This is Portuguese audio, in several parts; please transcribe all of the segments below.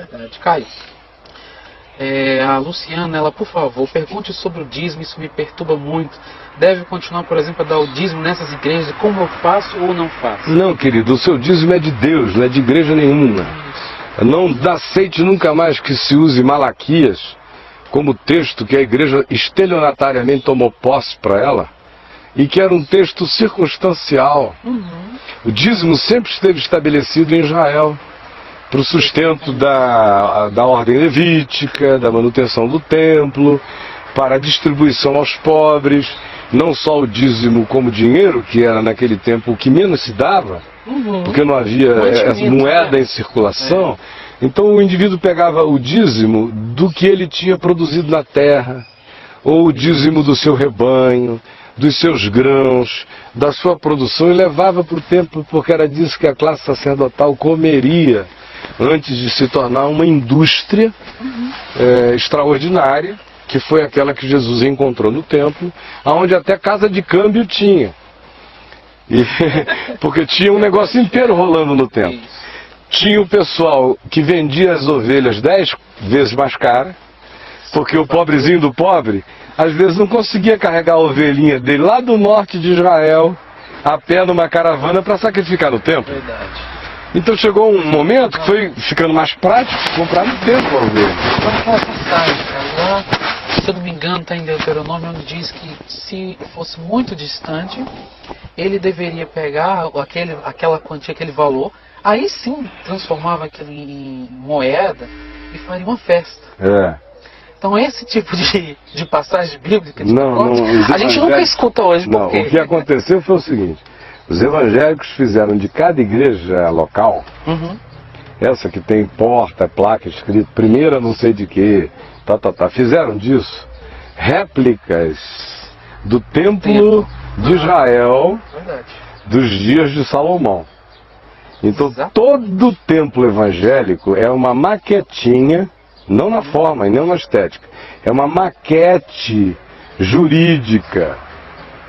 Verdade. Caio, a Luciana, ela, por favor, pergunte sobre o dízimo, isso me perturba muito. Deve continuar, por exemplo, a dar o dízimo nessas igrejas, como eu faço ou não faço? Não, querido, o seu dízimo é de Deus, não é de igreja nenhuma. Não aceite nunca mais que se use Malaquias como texto que a igreja estelionatariamente tomou posse para ela, e que era um texto circunstancial. O dízimo sempre esteve estabelecido em Israel, para o sustento da ordem levítica, da manutenção do templo, para a distribuição aos pobres, não só o dízimo como dinheiro, que era naquele tempo o que menos se dava, porque não havia moeda em circulação. Então o indivíduo pegava o dízimo do que ele tinha produzido na terra, ou o dízimo do seu rebanho, dos seus grãos, da sua produção, e levava para o templo, porque era disso que a classe sacerdotal comeria, antes de se tornar uma indústria extraordinária, que foi aquela que Jesus encontrou no templo, onde até casa de câmbio tinha. Porque tinha um negócio inteiro rolando no templo. Tinha o pessoal que vendia as ovelhas 10 vezes mais cara, porque o pobrezinho do pobre, às vezes não conseguia carregar a ovelhinha dele lá do norte de Israel, a pé numa caravana para sacrificar no templo. Verdade. Então chegou um momento que foi ficando mais prático comprar no templo a ovelha. Agora aquela passagem, cara, lá, se eu não me engano, está em Deuteronômio, onde diz que se fosse muito distante, ele deveria pegar aquela quantia, aquele valor, aí sim transformava aquilo em moeda e faria uma festa. Então esse tipo de passagem bíblica, a gente nunca escuta hoje. Não, o que aconteceu foi o seguinte: os evangélicos fizeram de cada igreja local, essa que tem porta, placa escrito primeira não sei de que, fizeram disso réplicas do templo de Israel, dos dias de Salomão. Então todo o templo evangélico é uma maquetinha, não na forma e não na estética, é uma maquete jurídica,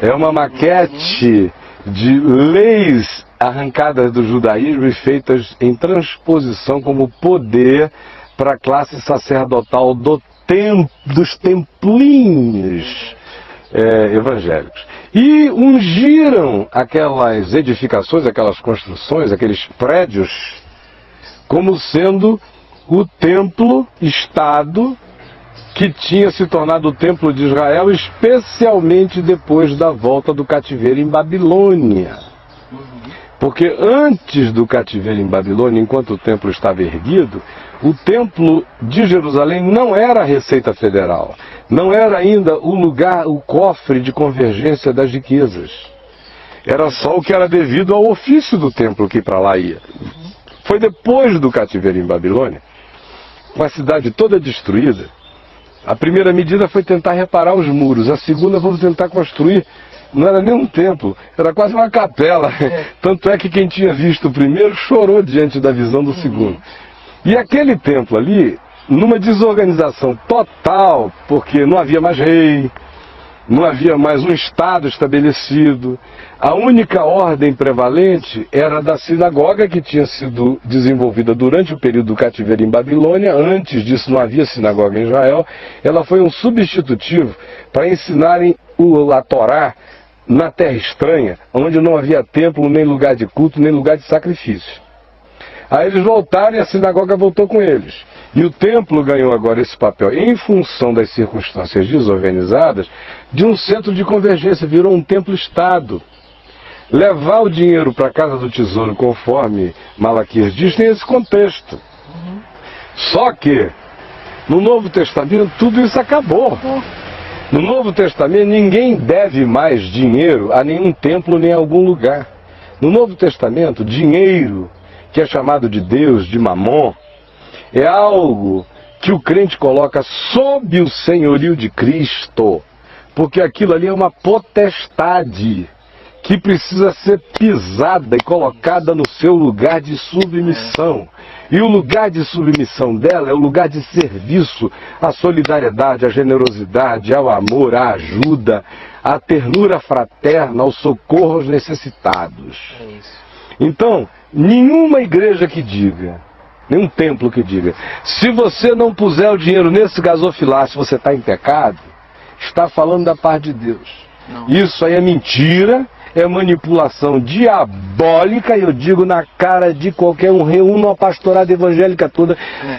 é uma maquete de leis arrancadas do judaísmo e feitas em transposição como poder para a classe sacerdotal dos templinhos evangélicos. E ungiram aquelas edificações, aquelas construções, aqueles prédios, como sendo o templo-estado que tinha se tornado o templo de Israel, especialmente depois da volta do cativeiro em Babilônia. Porque antes do cativeiro em Babilônia, enquanto o templo estava erguido, o templo de Jerusalém não era a Receita Federal, não era ainda o lugar, o cofre de convergência das riquezas. Era só o que era devido ao ofício do templo que para lá ia. Foi depois do cativeiro em Babilônia, com a cidade toda destruída. A primeira medida foi tentar reparar os muros, a segunda vamos tentar construir, não era nem um templo, era quase uma capela. Tanto é que quem tinha visto o primeiro chorou diante da visão do segundo. E aquele templo ali, numa desorganização total, porque não havia mais rei, não havia mais um Estado estabelecido, a única ordem prevalente era da sinagoga, que tinha sido desenvolvida durante o período do cativeiro em Babilônia. Antes disso não havia sinagoga em Israel. Ela foi um substitutivo para ensinarem a Torá na terra estranha, onde não havia templo, nem lugar de culto, nem lugar de sacrifício. Aí eles voltaram e a sinagoga voltou com eles. E o templo ganhou agora esse papel, em função das circunstâncias desorganizadas, de um centro de convergência, virou um templo-estado. Levar o dinheiro para a casa do tesouro, conforme Malaquias diz, tem esse contexto. Só que, no Novo Testamento, tudo isso acabou. No Novo Testamento, ninguém deve mais dinheiro a nenhum templo nem a algum lugar. No Novo Testamento, dinheiro, que é chamado de Deus, de Mamon, é algo que o crente coloca sob o senhorio de Cristo, porque aquilo ali é uma potestade que precisa ser pisada e colocada no seu lugar de submissão. E o lugar de submissão dela é o lugar de serviço à solidariedade, à generosidade, ao amor, à ajuda, à ternura fraterna, ao socorro aos necessitados. Então, nenhuma igreja que diga nenhum templo que diga. Se você não puser o dinheiro nesse gasofilácio, você está em pecado, está falando da parte de Deus. Não. Isso aí é mentira, é manipulação diabólica, eu digo na cara de qualquer um. Reúno a pastorada evangélica toda,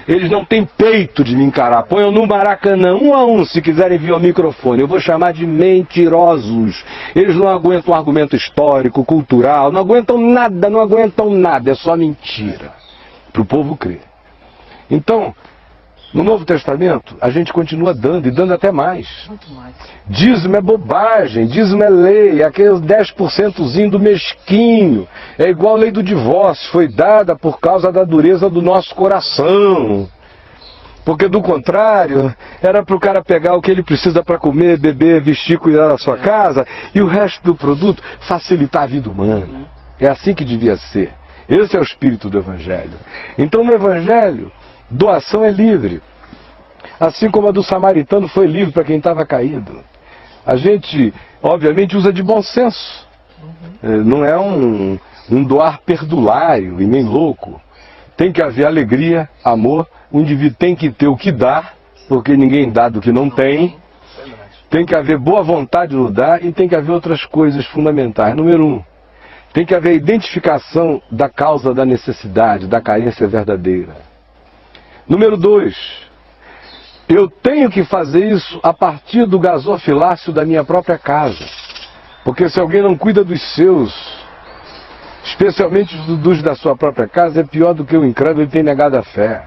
eles não têm peito de me encarar. Ponham no Maracanã, 1 a 1, se quiserem vir ao microfone. Eu vou chamar de mentirosos. Eles não aguentam argumento histórico, cultural, não aguentam nada, é só mentira. Para o povo crer. Então, no Novo Testamento, a gente continua dando, e dando até mais. Muito mais. Dízimo é bobagem, dízimo é lei, aquele 10%zinho do mesquinho. É igual a lei do divórcio, foi dada por causa da dureza do nosso coração. Porque do contrário, era para o cara pegar o que ele precisa para comer, beber, vestir, cuidar da sua casa, e o resto do produto facilitar a vida humana. É assim que devia ser. Esse é o espírito do Evangelho. Então no Evangelho, doação é livre. Assim como a do samaritano foi livre para quem estava caído. A gente, obviamente, usa de bom senso. Não é um doar perdulário e nem louco. Tem que haver alegria, amor. O indivíduo tem que ter o que dá, porque ninguém dá do que não tem. Tem que haver boa vontade no dar e tem que haver outras coisas fundamentais. Número 1. Tem que haver identificação da causa da necessidade, da carência verdadeira. Número 2, eu tenho que fazer isso a partir do gasofilácio da minha própria casa. Porque se alguém não cuida dos seus, especialmente dos da sua própria casa, é pior do que o incrédulo, ele tem negado a fé.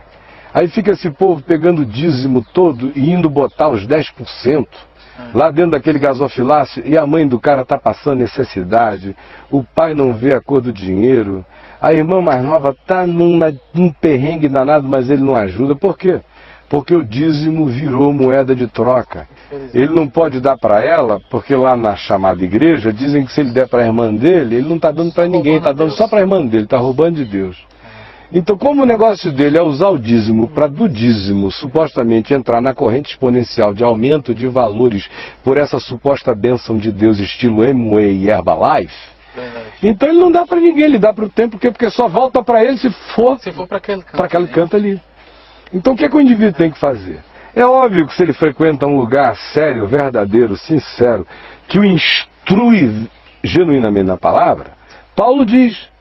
Aí fica esse povo pegando o dízimo todo e indo botar os 10%. Lá dentro daquele gasofilácio, e a mãe do cara está passando necessidade, o pai não vê a cor do dinheiro, a irmã mais nova está num perrengue danado, mas ele não ajuda. Por quê? Porque o dízimo virou moeda de troca. Ele não pode dar para ela, porque lá na chamada igreja dizem que se ele der para a irmã dele, ele não está dando para ninguém, está dando só para a irmã dele, está roubando de Deus. Então, como o negócio dele é usar o dízimo para do dízimo supostamente entrar na corrente exponencial de aumento de valores por essa suposta bênção de Deus estilo Amway e Herbalife, então ele não dá para ninguém, ele dá para o tempo, porque só volta para ele se for para aquele canto ali. Então o que o indivíduo tem que fazer? É óbvio que se ele frequenta um lugar sério, verdadeiro, sincero, que o instrui genuinamente na palavra, Paulo diz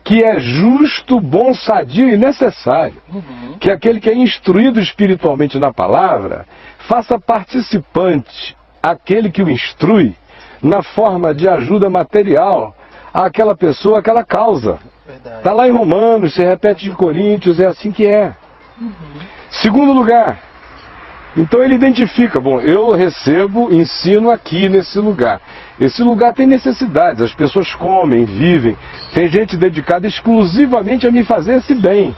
que é justo, bom, sadio e necessário. Que aquele que é instruído espiritualmente na palavra, faça participante aquele que o instrui na forma de ajuda material àquela pessoa, àquela causa. Está lá em Romanos, se repete em Coríntios, é assim que é. Segundo lugar, então ele identifica, bom, eu recebo, ensino aqui nesse lugar. Esse lugar tem necessidades, as pessoas comem, vivem, tem gente dedicada exclusivamente a me fazer esse bem.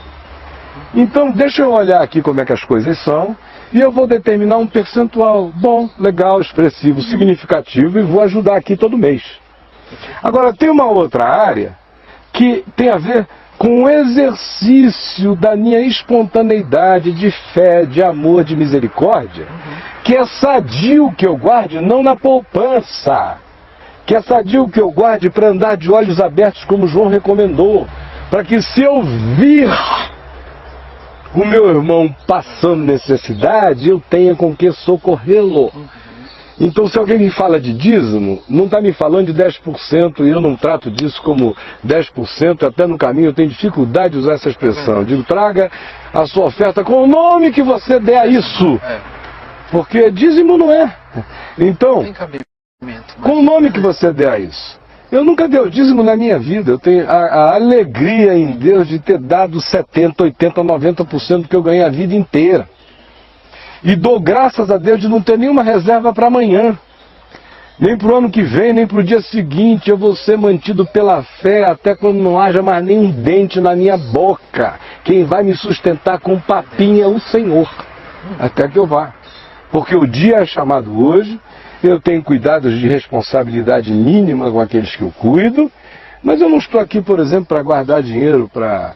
Então deixa eu olhar aqui como é que as coisas são e eu vou determinar um percentual bom, legal, expressivo, significativo e vou ajudar aqui todo mês. Agora tem uma outra área que tem a ver com o exercício da minha espontaneidade de fé, de amor, de misericórdia, que é sadio que eu guarde, não na poupança, que é sadio que eu guarde para andar de olhos abertos, como João recomendou, para que se eu vir o meu irmão passando necessidade, eu tenha com que socorrê-lo. Então, se alguém me fala de dízimo, não está me falando de 10%, e eu não trato disso como 10%, até no caminho eu tenho dificuldade de usar essa expressão. Eu digo, traga a sua oferta com o nome que você der a isso. Porque dízimo não é. Então, com o nome que você der a isso. Eu nunca dei o dízimo na minha vida. Eu tenho a alegria em Deus de ter dado 70%, 80%, 90% do que eu ganhei a vida inteira. E dou graças a Deus de não ter nenhuma reserva para amanhã. Nem para o ano que vem, nem para o dia seguinte. Eu vou ser mantido pela fé até quando não haja mais nenhum dente na minha boca. Quem vai me sustentar com papinha é o Senhor. Até que eu vá. Porque o dia é chamado hoje. Eu tenho cuidados de responsabilidade mínima com aqueles que eu cuido. Mas eu não estou aqui, por exemplo, para guardar dinheiro para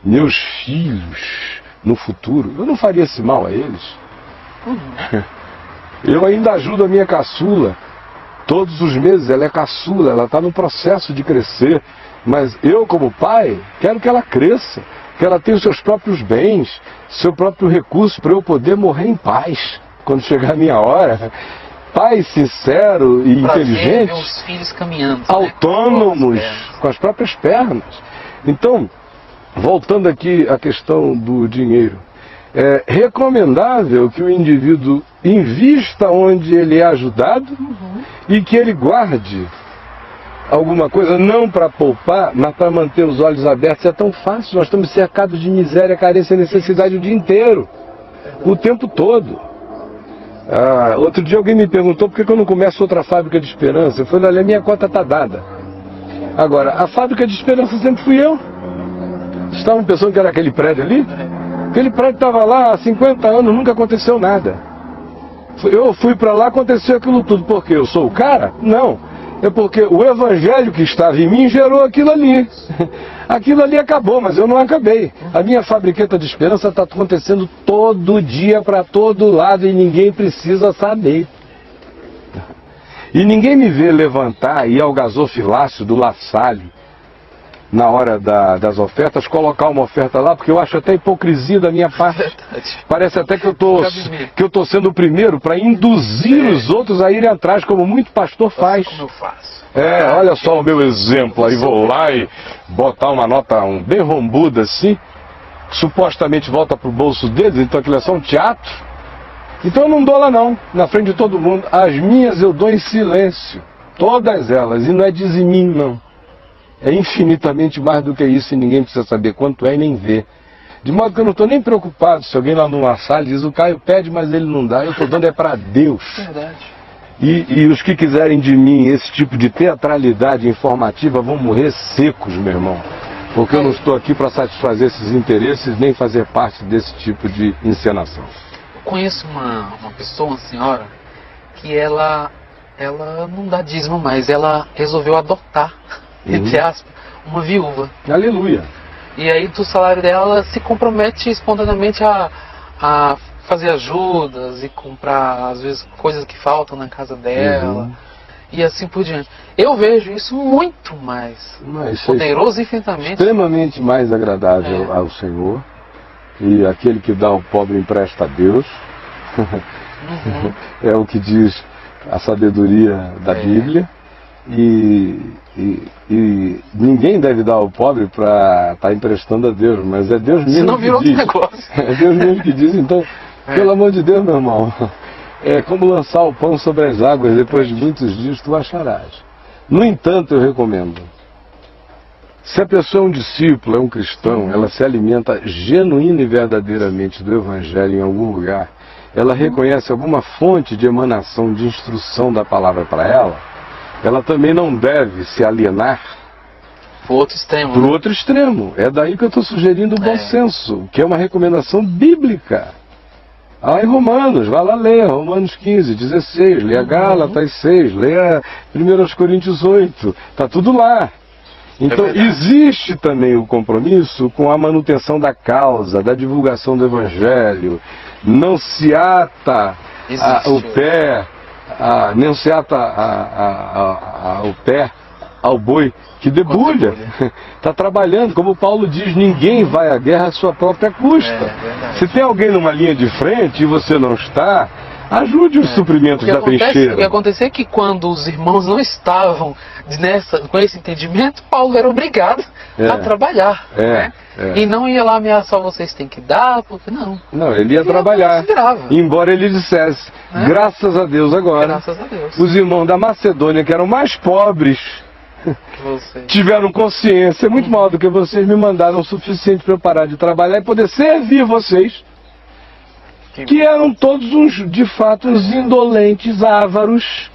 meus filhos no futuro. Eu não faria esse mal a eles. Eu ainda ajudo a minha caçula. Todos os meses ela é caçula, ela está no processo de crescer. Mas eu, como pai, quero que ela cresça. que ela tenha os seus próprios bens, seu próprio recurso para eu poder morrer em paz quando chegar a minha hora. Pais sincero e inteligente, os filhos caminhando, autônomos, com as próprias pernas. Então, voltando aqui à questão do dinheiro, é recomendável que o indivíduo invista onde ele é ajudado e que ele guarde alguma coisa, não para poupar, mas para manter os olhos abertos. É tão fácil, nós estamos cercados de miséria, carência e necessidade o dia inteiro, o tempo todo. Outro dia alguém me perguntou por que eu não começo outra fábrica de esperança. Eu falei, olha, a minha cota está dada. Agora, a fábrica de esperança sempre fui eu. Vocês estavam pensando que era aquele prédio ali? Aquele prédio estava lá há 50 anos, nunca aconteceu nada. Eu fui para lá, aconteceu aquilo tudo. Por quê? Eu sou o cara? Não. É porque o evangelho que estava em mim gerou aquilo ali. Aquilo ali acabou, mas eu não acabei. A minha fabriqueta de esperança está acontecendo todo dia, para todo lado, e ninguém precisa saber. E ninguém me vê levantar e ir ao gasofilácio do La Salle, na hora das ofertas, colocar uma oferta lá, porque eu acho até hipocrisia da minha parte. Parece até que eu estou sendo o primeiro para induzir os outros a irem atrás, como muito pastor faz. Como eu faço. Olha só o meu exemplo, aí vou lá e botar uma nota bem rombuda assim, que supostamente volta para o bolso deles, então aquilo é só um teatro. Então eu não dou lá não, na frente de todo mundo. As minhas eu dou em silêncio, todas elas, e não é diziminho não. É infinitamente mais do que isso e ninguém precisa saber quanto é e nem ver. De modo que eu não estou nem preocupado se alguém lá numa sala diz, o Caio pede, mas ele não dá. Eu estou dando para Deus. Verdade. E os que quiserem de mim esse tipo de teatralidade informativa vão morrer secos, meu irmão. Porque eu não estou aqui para satisfazer esses interesses, nem fazer parte desse tipo de encenação. Eu conheço uma pessoa, uma senhora, que ela não dá dízimo mais. Ela resolveu adotar, entre aspas, uma viúva. Aleluia. E aí do salário dela se compromete espontaneamente a fazer ajudas e comprar, às vezes, coisas que faltam na casa dela. E assim por diante. Eu vejo isso muito mais poderoso infinitamente. Extremamente mais agradável ao Senhor. E aquele que dá ao pobre empresta a Deus. É o que diz a sabedoria da Bíblia. E ninguém deve dar ao pobre para estar emprestando a Deus, mas é Deus mesmo Senão virou que diz. outro negócio. É Deus mesmo que diz, então, pelo amor de Deus, meu irmão, é como lançar o pão sobre as águas, depois de muitos dias tu acharás. No entanto, eu recomendo, se a pessoa é um discípulo, é um cristão, ela se alimenta genuína e verdadeiramente do Evangelho em algum lugar, ela reconhece alguma fonte de emanação, de instrução da palavra para ela também não deve se alienar para o outro extremo. Para o outro extremo. É daí que eu estou sugerindo o bom senso, que é uma recomendação bíblica. Em Romanos, vai lá ler, Romanos 15, 16, leia Gálatas 6, leia 1 Coríntios 8, está tudo lá. Então existe também o compromisso com a manutenção da causa, da divulgação do Evangelho. Não se ata o pé, não se ata o pé ao boi que debulha. Está trabalhando, como Paulo diz, ninguém vai à guerra à sua própria custa. Se tem alguém numa linha de frente e você não está, ajude os suprimentos da trincheira. O que aconteceu é que quando os irmãos não estavam com esse entendimento, Paulo era obrigado a trabalhar. E não ia lá ameaçar, vocês têm que dar, porque não. Não, ele ia trabalhar. Embora ele dissesse, graças a Deus agora, os irmãos da Macedônia, que eram mais pobres, tiveram consciência muito maior do que vocês, me mandaram o suficiente para eu parar de trabalhar e poder servir vocês, que eram todos de fato uns indolentes, ávaros.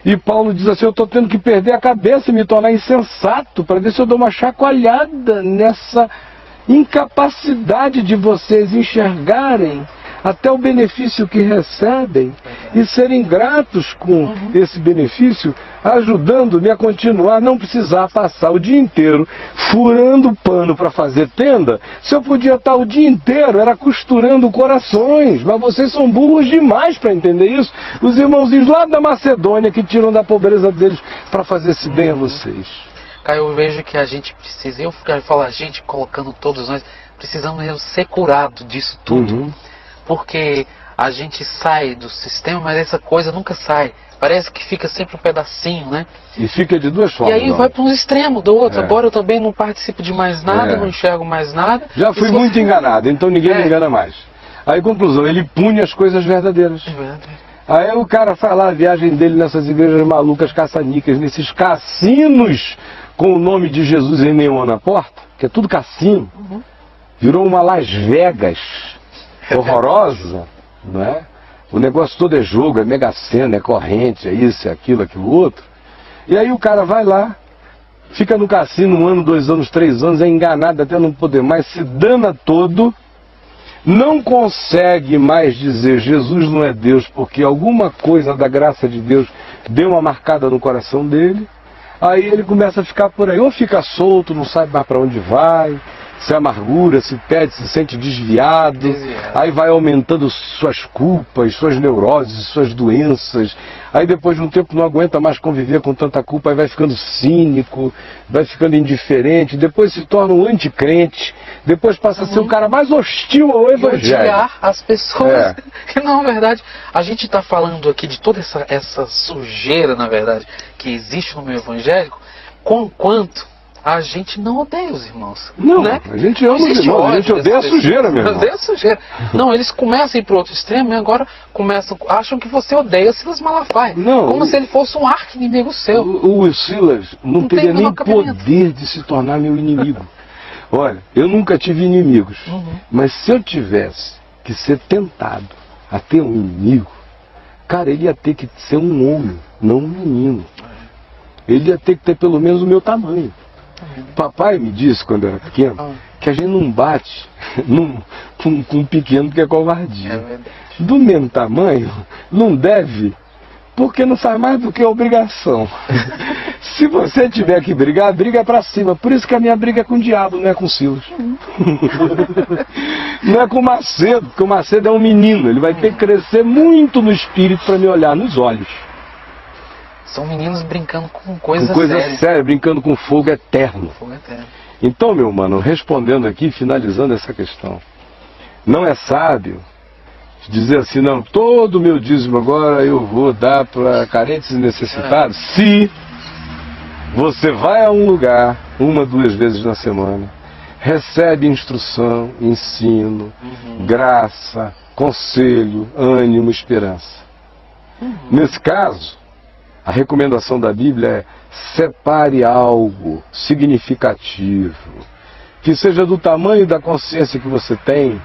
E Paulo diz assim, eu estou tendo que perder a cabeça e me tornar insensato para ver se eu dou uma chacoalhada nessa incapacidade de vocês enxergarem até o benefício que recebem e serem gratos com esse benefício, ajudando-me a continuar, não precisar passar o dia inteiro furando pano para fazer tenda. Se eu podia estar o dia inteiro, era costurando corações, mas vocês são burros demais para entender isso. Os irmãozinhos lá da Macedônia que tiram da pobreza deles para fazer esse bem a vocês. Cara, eu vejo que a gente precisa, eu falo a gente, colocando todos nós, precisamos ser curados disso tudo. Porque a gente sai do sistema, mas essa coisa nunca sai. Parece que fica sempre um pedacinho, né? E fica de duas formas. E aí vai para um extremo do outro. Agora eu também não participo de mais nada, não enxergo mais nada. Já fui muito enganado, então ninguém me engana mais. Aí, conclusão, ele pune as coisas verdadeiras. Aí o cara faz lá a viagem dele nessas igrejas malucas, caça-níqueis, nesses cassinos com o nome de Jesus em neon na porta, que é tudo cassino. Virou uma Las Vegas horrorosa, não é? O negócio todo é jogo, é mega-sena, é corrente, é isso, é aquilo, aquilo outro. E aí o cara vai lá, fica no cassino 1 ano, 2 anos, 3 anos, é enganado até não poder mais, se dana todo, não consegue mais dizer Jesus não é Deus, porque alguma coisa da graça de Deus deu uma marcada no coração dele. Aí ele começa a ficar por aí, ou fica solto, não sabe mais para onde vai, se amargura, se perde, se sente desviado, aí vai aumentando suas culpas, suas neuroses, suas doenças, aí depois de um tempo não aguenta mais conviver com tanta culpa, aí vai ficando cínico, vai ficando indiferente, depois se torna um anticrente, depois passa a ser o cara mais hostil ao evangelho. Odiar as pessoas, que na verdade, a gente está falando aqui de toda essa sujeira, na verdade, que existe no meio evangélico, quanto a gente não odeia os irmãos. Não, né? A gente ama os irmãos, a gente odeia a sujeira mesmo. Odeia a sujeira. Não, eles começam a ir para o outro extremo e agora acham que você odeia Silas Malafaia. Não, como se ele fosse um arqui-inimigo seu. O Silas não teria nem poder de se tornar meu inimigo. Olha, eu nunca tive inimigos, mas se eu tivesse que ser tentado a ter um inimigo, cara, ele ia ter que ser um homem, não um menino. Ele ia ter que ter pelo menos o meu tamanho. Papai me disse, quando eu era pequeno, que a gente não bate com um pequeno porque é covardia. Do mesmo tamanho, não deve, porque não faz mais do que obrigação. Se você tiver que brigar, briga pra cima. Por isso que a minha briga é com o diabo, não é com o Silas. Não é com o Macedo, porque o Macedo é um menino. Ele vai ter que crescer muito no espírito para me olhar nos olhos. São meninos brincando com coisas sérias, brincando com fogo eterno. Então, meu mano, respondendo aqui, finalizando essa questão, não é sábio dizer assim, não, todo o meu dízimo agora eu vou dar para carentes e necessitados, se você vai a um lugar, 1, 2 vezes na semana, recebe instrução, ensino, graça, conselho, ânimo, esperança. Nesse caso, a recomendação da Bíblia é: separe algo significativo, que seja do tamanho da consciência que você tem,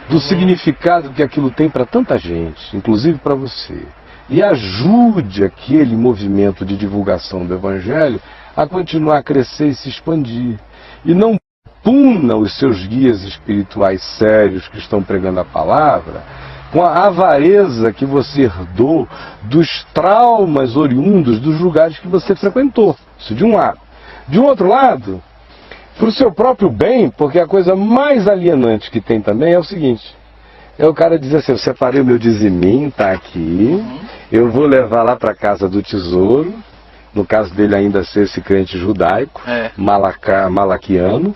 do significado que aquilo tem para tanta gente, inclusive para você. E ajude aquele movimento de divulgação do Evangelho a continuar a crescer e se expandir. E não puna os seus guias espirituais sérios que estão pregando a palavra com a avareza que você herdou dos traumas oriundos dos lugares que você frequentou. Isso de um lado. De um outro lado, para o seu próprio bem, porque a coisa mais alienante que tem também é o seguinte: é o cara dizer assim, eu separei o meu diziminho, tá aqui, eu vou levar lá para a casa do tesouro, no caso dele ainda ser esse crente judaico, malaquiano,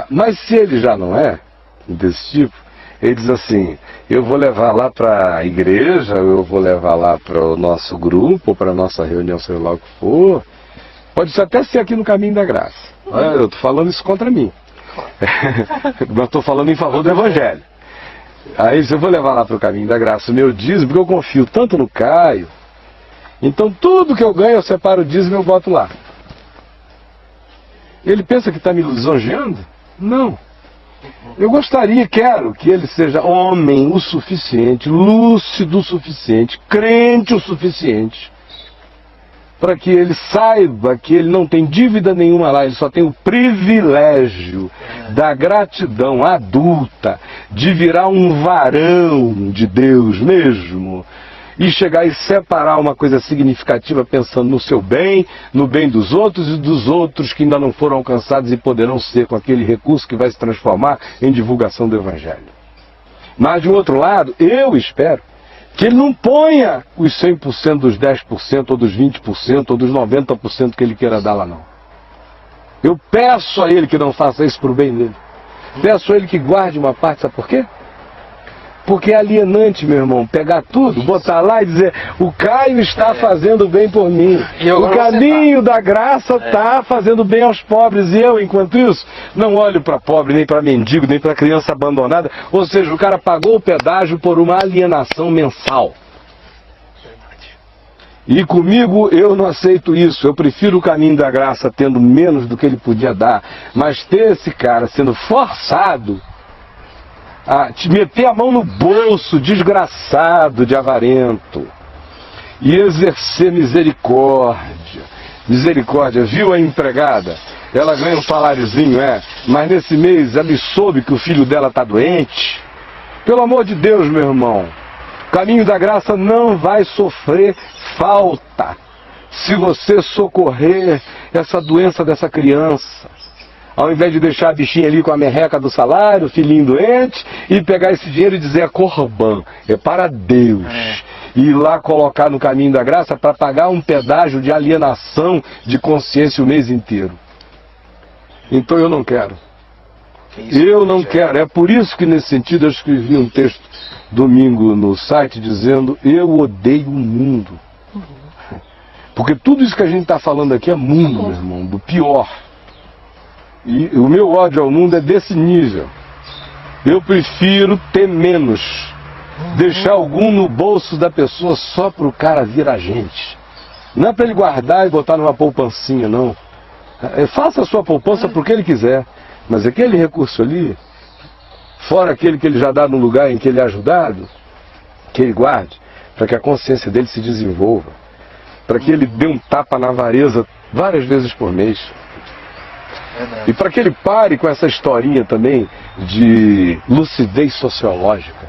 mas se ele já não é desse tipo, ele diz assim, eu vou levar lá para a igreja, eu vou levar lá para o nosso grupo, para a nossa reunião, sei lá o que for. Pode até ser aqui no Caminho da Graça. Eu estou falando isso contra mim. Mas estou falando em favor do Evangelho. Aí eu vou levar lá para o Caminho da Graça o meu dízimo, porque eu confio tanto no Caio. Então tudo que eu ganho, eu separo o dízimo e eu boto lá. Ele pensa que está me lisonjeando? Não. Eu quero que ele seja homem o suficiente, lúcido o suficiente, crente o suficiente, para que ele saiba que ele não tem dívida nenhuma lá, ele só tem o privilégio da gratidão adulta, de virar um varão de Deus mesmo, e chegar e separar uma coisa significativa pensando no seu bem, no bem dos outros e dos outros que ainda não foram alcançados e poderão ser com aquele recurso que vai se transformar em divulgação do Evangelho. Mas, de um outro lado, eu espero que ele não ponha os 100% dos 10% ou dos 20% ou dos 90% que ele queira dar lá, não. Eu peço a Ele que não faça isso para o bem dele. Peço a Ele que guarde uma parte, sabe por quê? Porque é alienante, meu irmão, pegar tudo, botar lá e dizer, o Caio está fazendo bem por mim. O caminho da graça está fazendo bem aos pobres. E eu, enquanto isso, não olho para pobre, nem para mendigo, nem para criança abandonada. Ou seja, o cara pagou o pedágio por uma alienação mensal. E comigo eu não aceito isso. Eu prefiro o caminho da graça tendo menos do que ele podia dar. Mas ter esse cara sendo forçado a te meter a mão no bolso, desgraçado de avarento, e exercer misericórdia. Misericórdia, viu a empregada? Ela ganha um saláriozinho, mas nesse mês ela soube que o filho dela está doente. Pelo amor de Deus, meu irmão, o caminho da graça não vai sofrer falta se você socorrer essa doença dessa criança. Ao invés de deixar a bichinha ali com a merreca do salário, o filhinho doente, e pegar esse dinheiro e dizer é corban, é para Deus. E ir lá colocar no caminho da graça para pagar um pedágio de alienação de consciência o mês inteiro. Então eu não quero. Eu não quero. É por isso que nesse sentido eu escrevi um texto domingo no site dizendo eu odeio o mundo. Porque tudo isso que a gente está falando aqui é mundo, meu irmão, do pior. E o meu ódio ao mundo é desse nível. Eu prefiro ter menos. Deixar algum no bolso da pessoa só para o cara vir a gente. Não é para ele guardar e botar numa poupancinha, não. Faça a sua poupança para o que ele quiser. Mas aquele recurso ali, fora aquele que ele já dá no lugar em que ele é ajudado, que ele guarde, para que a consciência dele se desenvolva. Para que ele dê um tapa na avareza várias vezes por mês. E para que ele pare com essa historinha também de lucidez sociológica.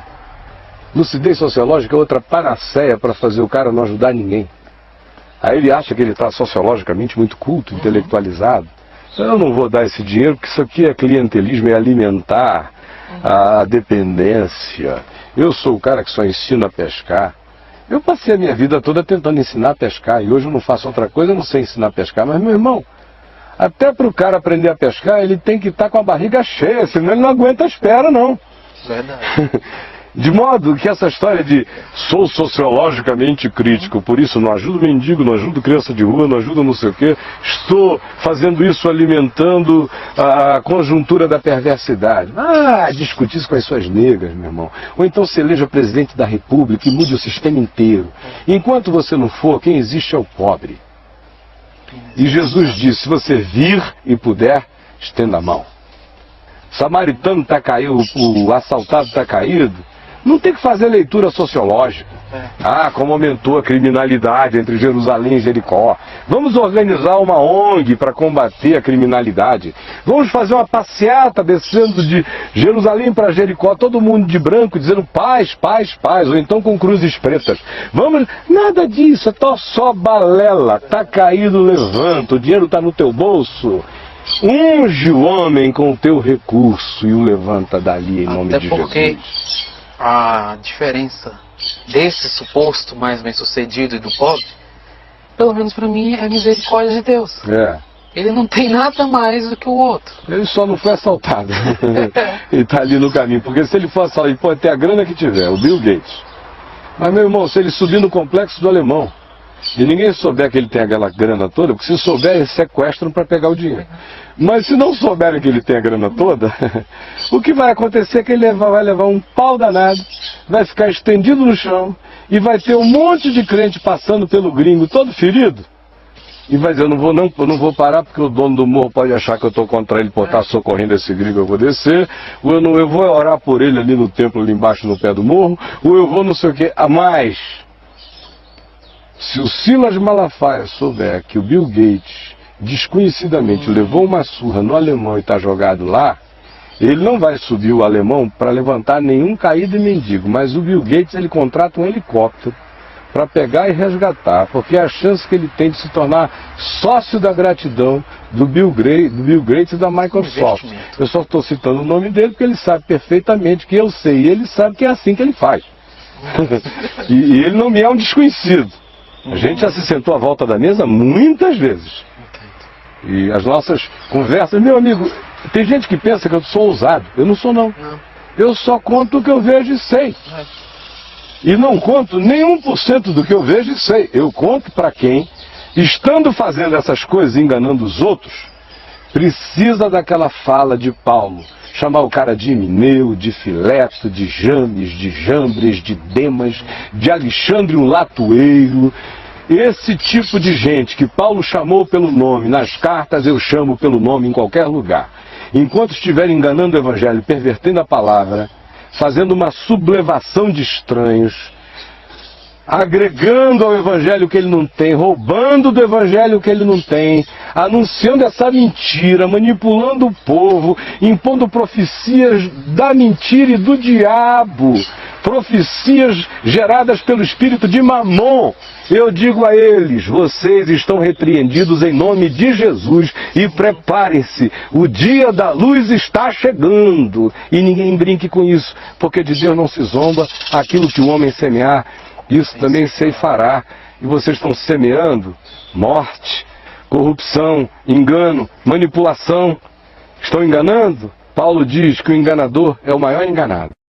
Lucidez sociológica é outra panaceia para fazer o cara não ajudar ninguém. Aí ele acha que ele está sociologicamente muito culto, intelectualizado. Eu não vou dar esse dinheiro porque isso aqui é clientelismo, é alimentar a dependência. Eu sou o cara que só ensina a pescar. Eu passei a minha vida toda tentando ensinar a pescar e hoje eu não faço outra coisa, eu não sei ensinar a pescar. Mas, meu irmão, até para o cara aprender a pescar, ele tem que estar com a barriga cheia, senão ele não aguenta a espera, não. Verdade. De modo que essa história de sou sociologicamente crítico, por isso não ajudo mendigo, não ajudo criança de rua, não ajudo não sei o quê, estou fazendo isso alimentando a conjuntura da perversidade. Discutir isso com as suas negras, meu irmão. Ou então se eleja presidente da República e mude o sistema inteiro. Enquanto você não for, quem existe é o pobre. E Jesus disse, se você vir e puder, estenda a mão. O samaritano está caído, o assaltado está caído. Não tem que fazer leitura sociológica. Como aumentou a criminalidade entre Jerusalém e Jericó. Vamos organizar uma ONG para combater a criminalidade. Vamos fazer uma passeata descendo de Jerusalém para Jericó, todo mundo de branco, dizendo paz, paz, paz, ou então com cruzes pretas. Vamos... Nada disso, é só balela. Está caído, levanta, o dinheiro está no teu bolso. Unge o homem com o teu recurso e o levanta dali em nome de Jesus. A diferença desse suposto mais bem sucedido e do pobre, pelo menos para mim, é a misericórdia de Deus. Ele não tem nada mais do que o outro. Ele só não foi assaltado. Ele está ali no caminho. Porque se ele for assaltado, ele pode ter a grana que tiver, o Bill Gates. Mas, meu irmão, se ele subir no complexo do Alemão e ninguém souber que ele tem aquela grana toda, porque se souber, eles sequestram para pegar o dinheiro. Mas se não souberem que ele tem a grana toda, o que vai acontecer é que ele vai levar um pau danado, vai ficar estendido no chão e vai ter um monte de crente passando pelo gringo, todo ferido. E vai dizer, eu não vou parar porque o dono do morro pode achar que eu estou contra ele por estar socorrendo esse gringo, eu vou descer, ou eu vou orar por ele ali no templo, ali embaixo no pé do morro, ou eu vou não sei o que, a mais. Se o Silas Malafaia souber que o Bill Gates desconhecidamente levou uma surra no alemão e está jogado lá, ele não vai subir o alemão para levantar nenhum caído e mendigo, mas o Bill Gates ele contrata um helicóptero para pegar e resgatar, porque é a chance que ele tem de se tornar sócio da gratidão do Bill Gates e da Microsoft. Eu só estou citando o nome dele porque ele sabe perfeitamente que eu sei, e ele sabe que é assim que ele faz. E ele não me é um desconhecido. A gente já se sentou à volta da mesa muitas vezes. E as nossas conversas, meu amigo, tem gente que pensa que eu sou ousado. Eu não sou, não. Eu só conto o que eu vejo e sei. E não conto nem 1% do que eu vejo e sei. Eu conto para quem, estando fazendo essas coisas, enganando os outros, precisa daquela fala de Paulo. Chamar o cara de Himeneu, de Fileto, de James, de Jambres, de Demas, de Alexandre um latoeiro. Esse tipo de gente que Paulo chamou pelo nome, nas cartas eu chamo pelo nome em qualquer lugar. Enquanto estiver enganando o Evangelho, pervertendo a palavra, fazendo uma sublevação de estranhos, agregando ao Evangelho o que ele não tem, roubando do Evangelho o que ele não tem, anunciando essa mentira, manipulando o povo, impondo profecias da mentira e do diabo, profecias geradas pelo espírito de Mamon. Eu digo a eles, vocês estão repreendidos em nome de Jesus e preparem-se, o dia da luz está chegando. E ninguém brinque com isso, porque de Deus não se zomba, aquilo que o homem semear, isso também ceifará. E vocês estão semeando morte, corrupção, engano, manipulação. Estão enganando? Paulo diz que o enganador é o maior enganado.